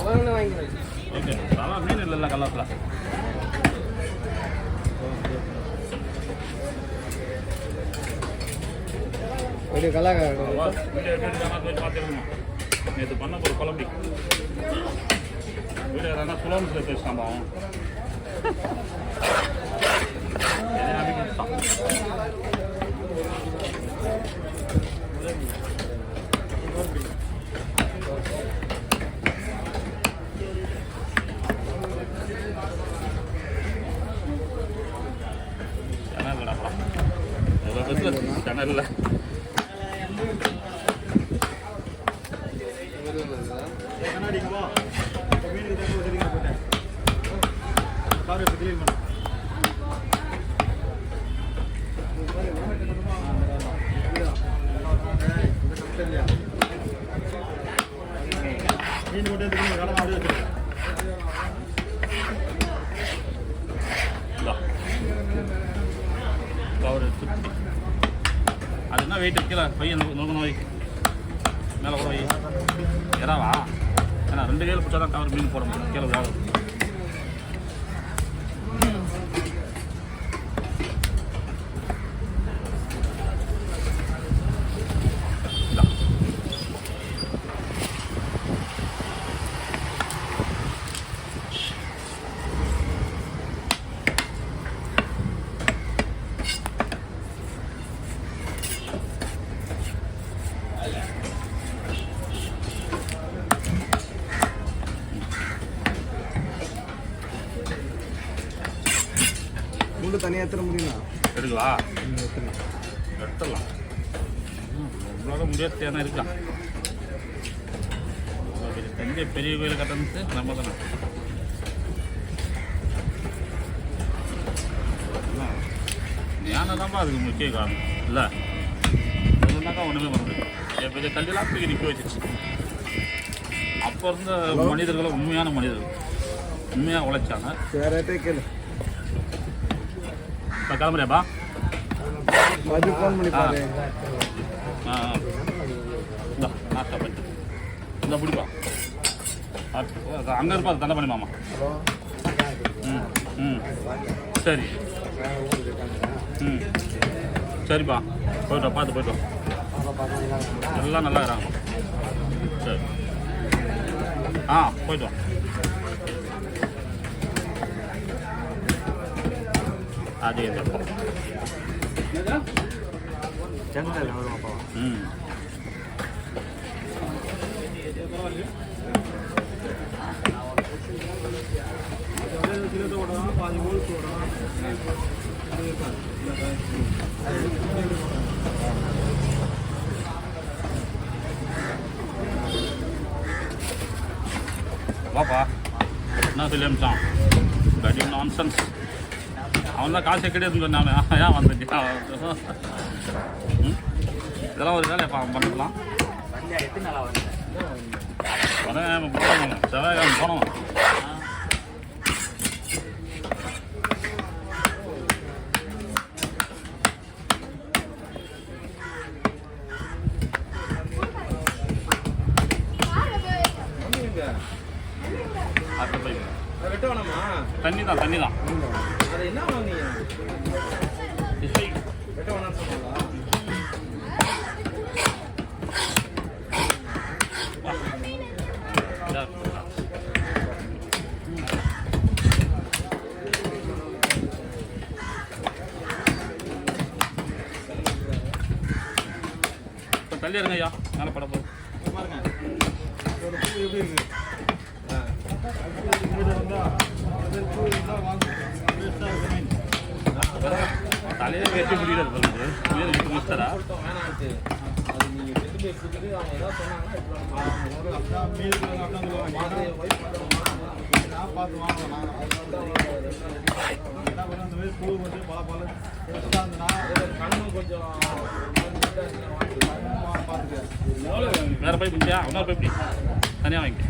okay அதான் மீன் இல்லைல்ல கல்லாத்தில் பார்த்துருக்கோம் நேற்று பண்ண ஒரு குழம்பு வீடு யாரா சுலோன்ஸில் பேசினாம்பா சேனல்ல அது என்ன வெயிட் வைக்கல பையன் நோக்கணும் வை மேலே கூட வை எறாவா ஏன்னா 2 கையில் பிடிச்சா தான் கவர் மீன் போட முடியும் கீழே வேலை தனியாக எத்தனை முடியுமா எடுக்கலா எடுத்துடலாம் உங்களால் முடியாது தேனா இருக்கா தஞ்சை பெரிய கோயில் கட்டணுச்சு நம்ம தானே ஞானம் தான்ப்பா அதுக்கு முக்கிய காரணம் இல்லை அதுனாக்கா ஒன்றுமே பண்ண முடியும் என் பெரிய கல்வியெல்லாம் தூக்கி நிற்க வச்சிச்சு அப்போ இருந்த மனிதர்களும் உண்மையான மனிதர்கள் உண்மையாக உழைச்சாங்க வேற கேளு இப்போ கிளம்புறியாப்பா ஃபோன் பண்ணி பாரு இந்த நாஸ்டா பண்ணிட்டு இந்த பிடிப்பா அங்கே இருப்பா தண்டை பண்ணி மாமா ம் ம் சரி ம் சரிப்பா போய்ட்டோம் பார்த்து போய்ட்டோம் எல்லாம் நல்லா இருக்கிறாங்க சரி போய்ட்டோம் அதே ம் வாப்பா என்ன சொல்லி அமிச்சான் கடி நான்சென்ஸ் அவன் தான் காசு கிடையாதுன்னு சொன்னானே ஏன் வந்துச்சு இதெல்லாம் ஒரு வேலை பண்ணிக்கலாம் செவ்வாய்க்கிழமை போனோம் தண்ணி தான் தண்ணி தான் தள்ளி இருங்க ஐயா மேலே பட போகுது தலையில வெட்டி முடியாது மிஸ்டரா வேற போய் பிடிச்சா இன்னொரு போய் பிடி தனியாக வாங்கிக்க